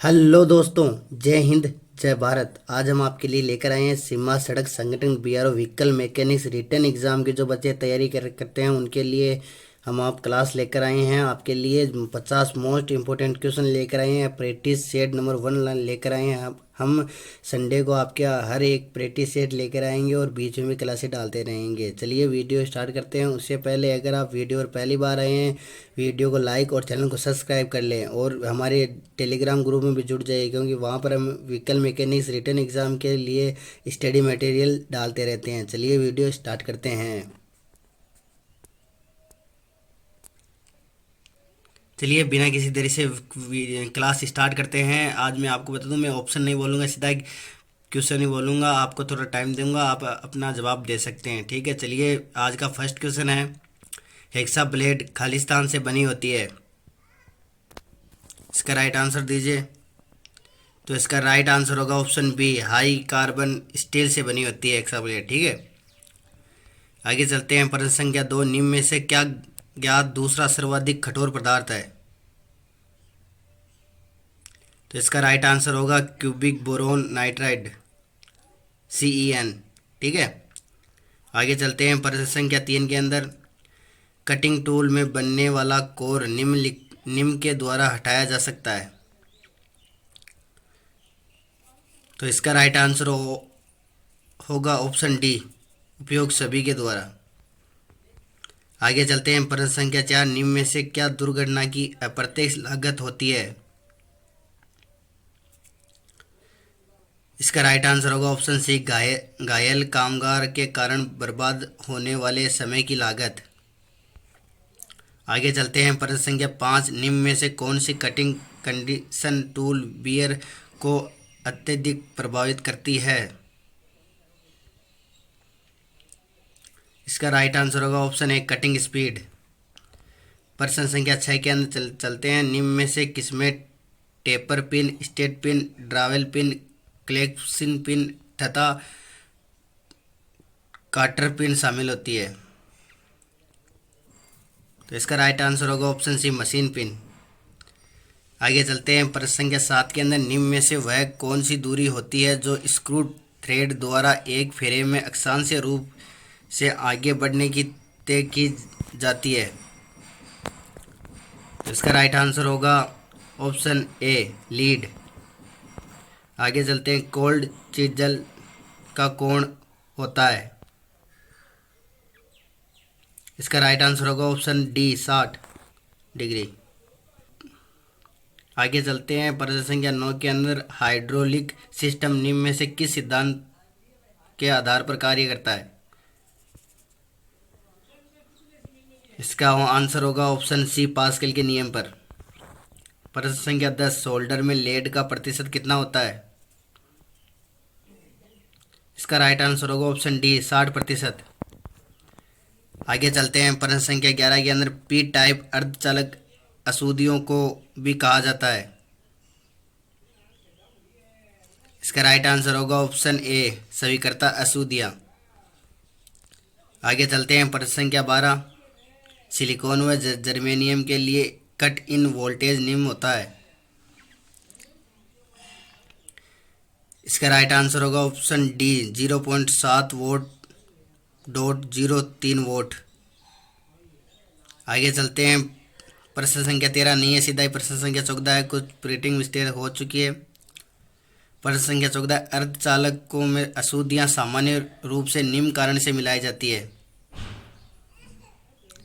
Hello दोस्तों, जय हिंद जय भारत। आज हम आपके लिए लेकर आए हैं सीमा सड़क संगठन BRO vehicle mechanics written exam के जो बच्चे तैयारी करते हैं उनके लिए हम आप क्लास लेकर आए हैं। आपके लिए 50 मोस्ट इम्पोर्टेंट क्वेश्चन लेकर आए हैं। प्रैक्टिस सेट नंबर 1 लेकर आए हैं। हम संडे को आपके हर एक प्रैक्टिस सेट लेकर आएंगे और बीच में भी क्लासेस डालते रहेंगे। चलिए वीडियो स्टार्ट करते हैं। उससे पहले अगर आप वीडियो पर पहली बार आए हैं, वीडियो को लाइक और चैनल को सब्सक्राइब कर लें और हमारे टेलीग्राम ग्रुप में भी जुड़ जाइए, क्योंकि वहाँ पर हम व्हीकल मैकेनिक्स रिटर्न एग्ज़ाम के लिए स्टडी मटेरियल डालते रहते हैं। चलिए वीडियो स्टार्ट करते हैं। चलिए बिना किसी देरी से क्लास स्टार्ट करते हैं। आज मैं आपको बता दूं, मैं ऑप्शन नहीं बोलूँगा, सीधा क्वेश्चन ही बोलूँगा। आपको थोड़ा टाइम दूंगा, आप अपना जवाब दे सकते हैं। ठीक है, चलिए आज का फर्स्ट क्वेश्चन है, हेक्सा ब्लेड खालिस्तान से बनी होती है। इसका राइट आंसर दीजिए। तो इसका राइट आंसर होगा option B, high carbon steel से बनी होती है हेक्सा ब्लेड। ठीक है, आगे चलते हैं। प्रश्न संख्या 2, निम्न में से क्या ज्ञात दूसरा सर्वाधिक कठोर पदार्थ है? तो इसका राइट आंसर होगा क्यूबिक बोरोन नाइट्राइड, CEN। ठीक है, आगे चलते हैं। प्रश्न संख्या 3 के अंदर, कटिंग टूल में बनने वाला कोर निम्न के द्वारा हटाया जा सकता है। तो इसका राइट आंसर होगा ऑप्शन डी, उपयोग सभी के द्वारा। आगे चलते हैं। प्रश्न संख्या 4, निम्न में से क्या दुर्घटना की अप्रत्यक्ष लागत होती है? इसका राइट आंसर होगा ऑप्शन सी, घायल कामगार के कारण बर्बाद होने वाले समय की लागत। आगे चलते हैं। प्रश्न संख्या 5, निम्न में से कौन सी कटिंग कंडीशन टूल बियर को अत्यधिक प्रभावित करती है? इसका राइट आंसर होगा ऑप्शन ए, कटिंग स्पीड। प्रश्न संख्या 6 के अंदर चलते हैं। निम्न में से किसमें taper pin, straight pin, dowel pin, क्लेक्सिन पिन तथा काटर पिन शामिल होती है? तो इसका राइट आंसर होगा ऑप्शन सी, मशीन पिन। आगे चलते हैं। प्रश्न संख्या 7 के अंदर, निम्न में से वह कौन सी दूरी होती है जो स्क्रू थ्रेड द्वारा एक फेरे में अक्षांशीय रूप से आगे बढ़ने की तय की जाती है? तो इसका राइट आंसर होगा ऑप्शन ए, लीड। आगे चलते हैं। कोल्ड चीजल का कोण होता है? इसका राइट आंसर होगा ऑप्शन डी, 60 डिग्री। आगे चलते हैं। प्रश्न संख्या 9 के अंदर, हाइड्रोलिक सिस्टम निम्न में से किस सिद्धांत के आधार पर कार्य करता है? इसका आंसर होगा ऑप्शन सी, पास्कल के नियम पर। प्रश्न संख्या 10, सोल्डर में लेड का प्रतिशत कितना होता है? इसका राइट आंसर होगा ऑप्शन डी, 60%। आगे चलते हैं। प्रश्न संख्या 11 के अंदर, पी टाइप अर्धचालक अशुद्धियों को भी कहा जाता है? इसका राइट आंसर होगा ऑप्शन ए, स्वीकृता अशुद्धियाँ। आगे चलते हैं। प्रश्न संख्या 12, सिलिकॉन व जर्मेनियम के लिए कट इन वोल्टेज निम्न होता है? इसका राइट आंसर होगा option D, 0.7 volt dot 03 volt. आगे चलते हैं। प्रश्न संख्या 13 नहीं है, सीधा ही प्रश्न संख्या 14 है, कुछ प्रिंटिंग मिस्टेक हो चुकी है। प्रश्न संख्या 14, अर्धचालकों में अशुद्धियाँ सामान्य रूप से निम्न कारण से मिलाई जाती है?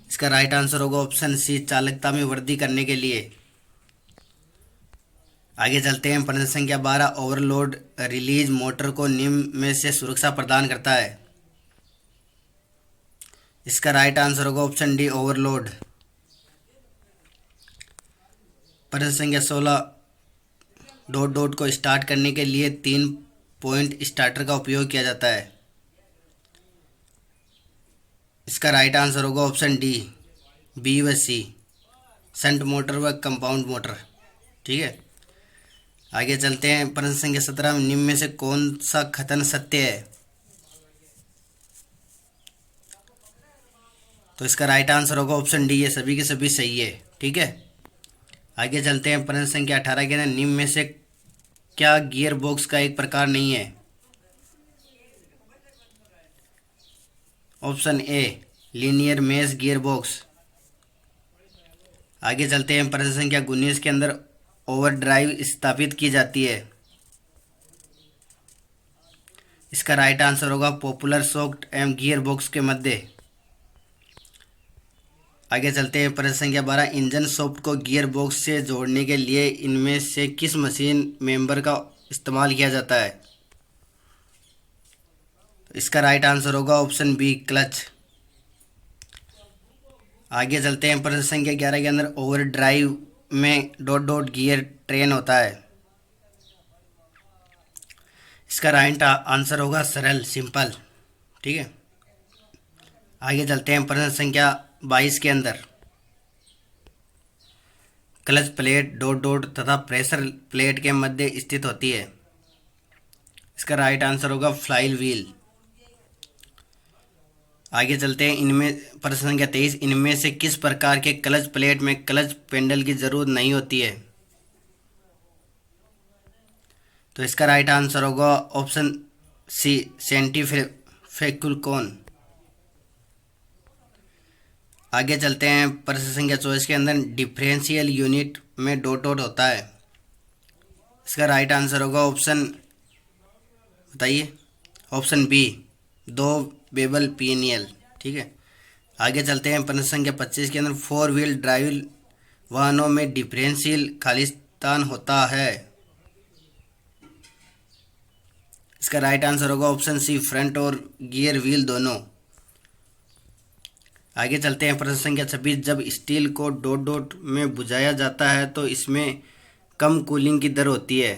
इसका राइट आंसर होगा ऑप्शन सी, चालकता में वृद्धि करने के लिए। आगे चलते हैं। प्रश्न संख्या 12, ओवरलोड रिलीज मोटर को निम्न में से सुरक्षा प्रदान करता है? इसका राइट आंसर होगा ऑप्शन डी, ओवरलोड। प्रश्न संख्या 16, डॉट डॉट को स्टार्ट करने के लिए 3 पॉइंट स्टार्टर का उपयोग किया जाता है? इसका राइट आंसर होगा ऑप्शन डी, बी व सी, शंट मोटर व कंपाउंड मोटर। ठीक है, आगे चलते हैं। प्रश्न संख्या 17, निम्न में से कौन सा कथन सत्य है? तो इसका राइट आंसर होगा ऑप्शन डी, ये सभी के सभी सही है। ठीक है, आगे चलते हैं। प्रश्न संख्या 18 के अंदर, निम्न में से क्या गियर बॉक्स का एक प्रकार नहीं है? Option a linear mesh gear box. आगे चलते हैं, प्रश्न संख्या 19 के अंदर ओवरड्राइव स्थापित की जाती है। इसका राइट आंसर होगा पॉपुलर शॉफ्ट एवं गियर बॉक्स के मध्य। आगे चलते हैं, प्रश्न संख्या 12, इंजन शॉफ्ट को गियर बॉक्स से जोड़ने के लिए इनमें से किस मशीन मेंबर का इस्तेमाल किया जाता है? इसका राइट आंसर होगा ऑप्शन बी क्लच। आगे चलते हैं, प्रश्न संख्या 11 के अंदर ओवर ड्राइव में डॉट डॉट गियर ट्रेन होता है। इसका राइट आंसर होगा सरल, सिंपल। ठीक है, आगे चलते हैं, प्रश्न संख्या 22 के अंदर क्लच प्लेट डॉट डॉट तथा प्रेशर प्लेट के मध्य स्थित होती है। इसका राइट आंसर होगा फ्लाई व्हील। आगे चलते हैं, इनमें प्रश्न संख्या 23, इनमें से किस प्रकार के क्लच प्लेट में क्लच पेंडल की जरूरत नहीं होती है? तो इसका राइट आंसर होगा ऑप्शन सी सेंट्रीफ्यूगल कोन। आगे चलते हैं, प्रश्न संख्या 24 के अंदर डिफरेंशियल यूनिट में डॉट डॉट होता है। इसका राइट आंसर होगा ऑप्शन, बताइए, ऑप्शन बी दो बेबल पीनियल। ठीक है, आगे चलते हैं, प्रश्न संख्या 25 के अंदर 4 व्हील ड्राइव वाहनों में डिफरेंशियल खालिस्तान होता है। इसका राइट आंसर होगा ऑप्शन सी फ्रंट और गियर व्हील दोनों। आगे चलते हैं, प्रश्न संख्या 26, जब स्टील को डॉट डॉट में बुझाया जाता है तो इसमें कम कूलिंग की दर होती है।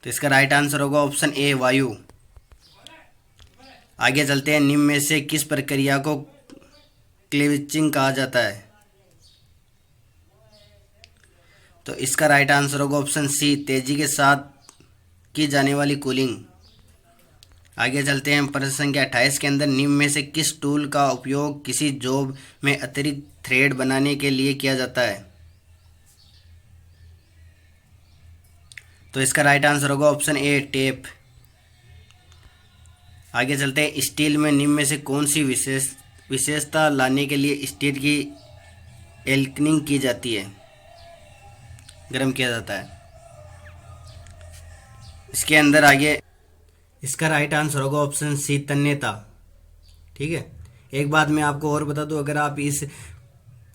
तो इसका राइट आंसर होगा ऑप्शन ए वायु। आगे चलते हैं, निम्न में से किस प्रक्रिया को क्लीविंग कहा जाता है? तो इसका राइट आंसर होगा ऑप्शन सी तेजी के साथ की जाने वाली कूलिंग। आगे चलते हैं, प्रश्न संख्या 28 के अंदर निम्न में से किस टूल का उपयोग किसी जॉब में अतिरिक्त थ्रेड बनाने के लिए किया जाता है? तो इसका राइट आंसर होगा ऑप्शन ए टेप। आगे चलते हैं, स्टील में निम्न में से कौन सी विशेषता लाने के लिए स्टील की एल्कनिंग की जाती है, गर्म किया जाता है? इसके अंदर आगे इसका राइट आंसर होगा ऑप्शन सी तन्यता। ठीक है, एक बात मैं आपको और बता दूं, अगर आप इस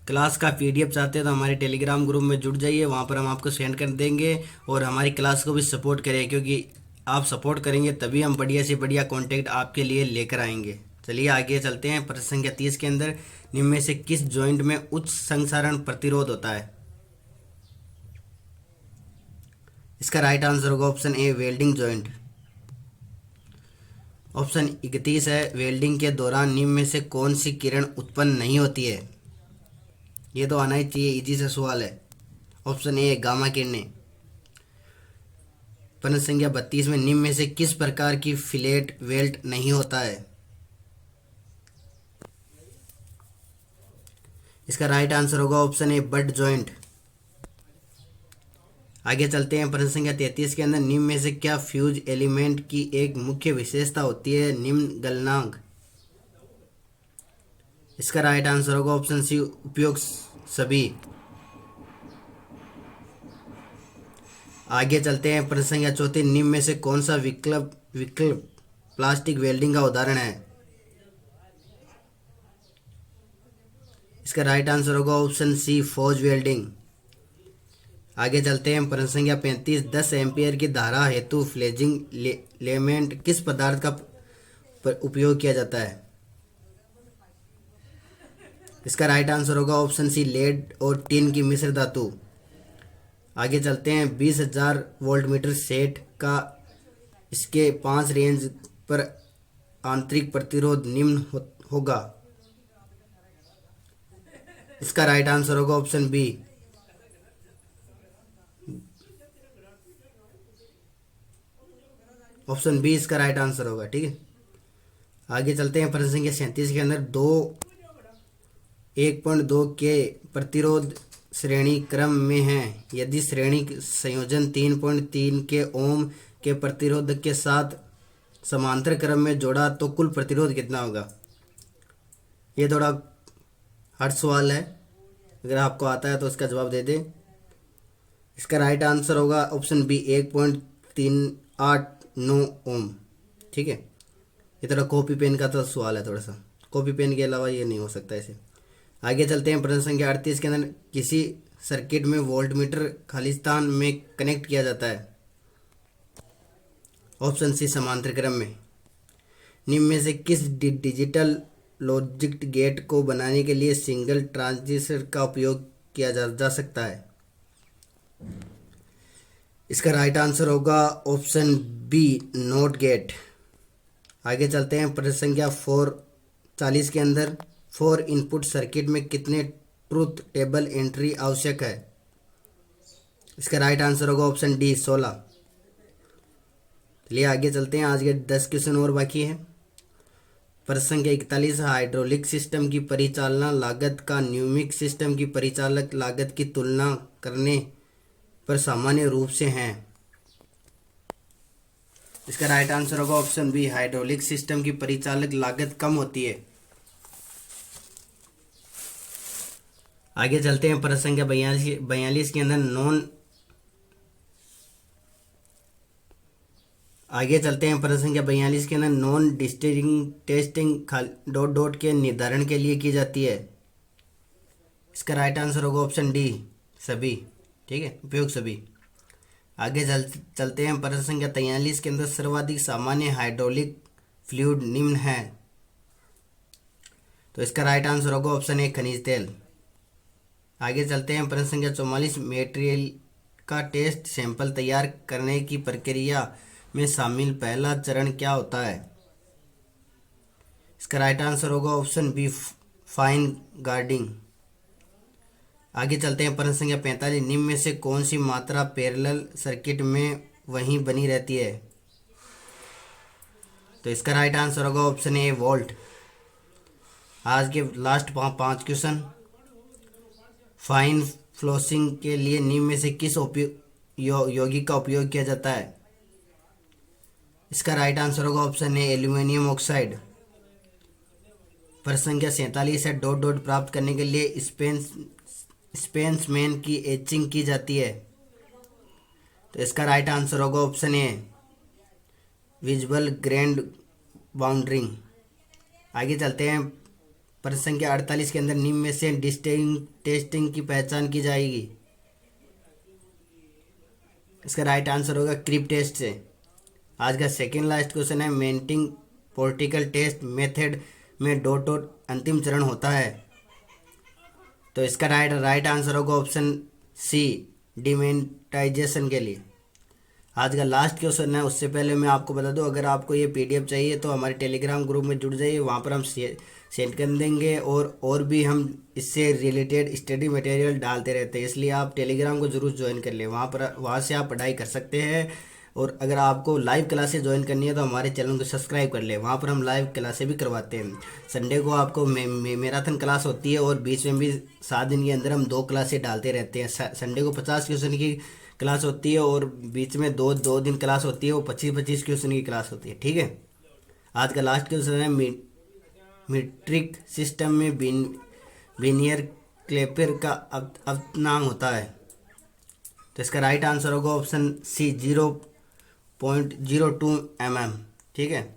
क्लास का पीडीएफ चाहते हैं तो हमारे टेलीग्राम ग्रुप में जुड़ जाइए, वहाँ पर हम आपको सेंड कर देंगे और हमारी क्लास को भी सपोर्ट करें, क्योंकि आप सपोर्ट करेंगे तभी हम बढ़िया से बढ़िया कंटेंट आपके लिए लेकर आएंगे। चलिए आगे चलते हैं, प्रश्न संख्या 30 के अंदर निम्न में से किस जॉइंट में उच्च संक्षारण प्रतिरोध होता है? इसका राइट आंसर होगा option A welding joint. Option 31 है, वेल्डिंग के दौरान निम्न में से कौन सी किरण उत्पन्न नहीं होती है? ये तो आना ही चाहिए, इजी से सवाल है। ऑप्शन ए गामा किरणें। प्रश्न संख्या 32 में निम्न में से किस प्रकार की फिलेट वेल्ट नहीं होता है? इसका राइट आंसर होगा ऑप्शन ए बट जॉइंट। आगे चलते हैं, प्रश्न संख्या 33 के अंदर निम्न में से क्या फ्यूज एलिमेंट की एक मुख्य विशेषता होती है, निम्न गलनांक? इसका राइट आंसर होगा ऑप्शन सी उपयोग सभी। आगे चलते हैं, प्रश्न संख्या 34, निम्न में से कौन सा विकल्प प्लास्टिक वेल्डिंग का उदाहरण है? इसका राइट आंसर होगा ऑप्शन सी फॉज वेल्डिंग। आगे चलते हैं, प्रश्न संख्या 35, 10 एम्पियर की धारा हेतु फ्लेजिंग लेमेंट किस पदार्थ का उपयोग किया जाता है? इसका राइट आंसर होगा ऑप्शन सी लेड और टिन की मिश्र धातु। आगे चलते हैं, 20,000 वोल्टमीटर सेट का इसके 5 रेंज पर आंतरिक प्रतिरोध निम्न होगा। इसका राइट आंसर होगा ऑप्शन बी। ऑप्शन बी इसका राइट आंसर होगा। ठीक है, आगे चलते हैं, प्रश्न संख्या 37 के अंदर 1.2 के प्रतिरोध श्रेणी क्रम में हैं। यदि श्रेणी संयोजन 3.3 के ओम के प्रतिरोध के साथ समांतर क्रम में जोड़ा तो कुल प्रतिरोध कितना होगा। ये थोड़ा हार्ड सवाल है, अगर आपको आता है तो इसका जवाब दे दें। इसका राइट आंसर होगा ऑप्शन बी 1.389 ओम। ठीक है, ये थोड़ा कॉपी पेन का तो सवाल है, थोड़ा सा कॉपी पेन के अलावा ये नहीं हो सकता ऐसे। आगे चलते हैं। प्रश्न संख्या 38 के अंदर किसी सर्किट में वोल्टमीटर खालिस्तान में कनेक्ट किया जाता है। ऑप्शन सी समांतर क्रम में। निम्न में से किस डिजिटल लॉजिक गेट को बनाने के लिए सिंगल ट्रांजिस्टर का उपयोग किया जा सकता है। इसका राइट आंसर होगा ऑप्शन बी नॉट गेट। आगे चलते हैं। प्रश्न संख्या 40 के अंदर 4 इनपुट सर्किट में कितने ट्रूथ टेबल एंट्री आवश्यक है। इसका राइट आंसर होगा ऑप्शन डी 16। चलिए आगे चलते हैं। आज के 10 क्वेश्चन और बाकी है। प्रश्न संख्या 41 हाइड्रोलिक सिस्टम की परिचालना लागत का न्यूमिक सिस्टम की परिचालक लागत की तुलना करने पर सामान्य रूप से हैं। इसका राइट आंसर होगा ऑप्शन बी हाइड्रोलिक सिस्टम की परिचालक लागत कम होती है। आगे चलते हैं। प्रश्न संख्या 42 के अंदर नॉन डिस्टिंग टेस्टिंग डॉट डॉट के निर्धारण के लिए की जाती है। इसका राइट आंसर होगा ऑप्शन डी सभी। ठीक है, उपयोग सभी। आगे चलते हैं। प्रश्न संख्या 43 के अंदर सर्वाधिक सामान्य हाइड्रोलिक फ्लूइड निम्न है। तो इसका राइट आंसर होगा ऑप्शन ए खनिज तेल। आगे चलते हैं। प्रश्न संख्या 44 मटेरियल का टेस्ट सैंपल तैयार करने की प्रक्रिया में शामिल पहला चरण क्या होता है। इसका राइट आंसर होगा ऑप्शन बी फाइन गार्डिंग। आगे चलते हैं। प्रश्न संख्या 45 निम्न में से कौन सी मात्रा पैरेलल सर्किट में वहीं बनी रहती है। तो इसका राइट आंसर होगा ऑप्शन ए वोल्ट। आज के लास्ट 5 क्वेश्चन। फाइन फ्लोसिंग के लिए निम्न में से किस यौगिक का उपयोग किया जाता है। इसका राइट आंसर होगा ऑप्शन ए एल्यूमिनियम ऑक्साइड। प्रश्न संख्या 47 है डॉट डॉट प्राप्त करने के लिए स्पेसमैन की एचिंग की जाती है। तो इसका राइट आंसर होगा ऑप्शन ए विजिबल ग्रैंड बाउंड्रिंग। आगे चलते हैं। प्रश्न संख्या 48 के अंदर निम्न में से टेस्टिंग की पहचान की जाएगी। इसका राइट आंसर होगा क्रिप टेस्ट से। आज का सेकेंड लास्ट क्वेश्चन है मेंटिंग पोर्टिकल टेस्ट मेथड में डॉट डॉट अंतिम चरण होता है। तो इसका राइट आंसर होगा ऑप्शन सी डिमेंटाइजेशन के लिए। आज का लास्ट क्वेश्चन है। उससे पहले मैं आपको बता दूं, अगर आपको ये पीडीएफ चाहिए तो हमारे टेलीग्राम ग्रुप में जुड़ जाइए, वहाँ पर हम सेंड कर देंगे और भी हम इससे रिलेटेड स्टडी मटेरियल डालते रहते हैं, इसलिए आप टेलीग्राम को जरूर ज्वाइन कर लें। वहाँ से आप पढ़ाई कर सकते हैं। और अगर आपको लाइव क्लासेस ज्वाइन करनी है तो हमारे चैनल को सब्सक्राइब कर लें, वहाँ पर हम लाइव क्लासेस भी करवाते हैं। संडे को आपको मैराथन क्लास होती है और बीच में भी 7 दिन के अंदर हम 2 क्लासेस डालते रहते हैं। संडे को 50 क्वेश्चन की क्लास होती है और बीच में दो दिन क्लास होती है, वो 25-25 क्वेश्चन की क्लास होती है। ठीक है, आज का लास्ट क्वेश्चन है मीट्रिक सिस्टम में वीनियर क्लेपर का अपनांक होता है। तो इसका राइट आंसर होगा ऑप्शन सी 0.02 mm। ठीक है।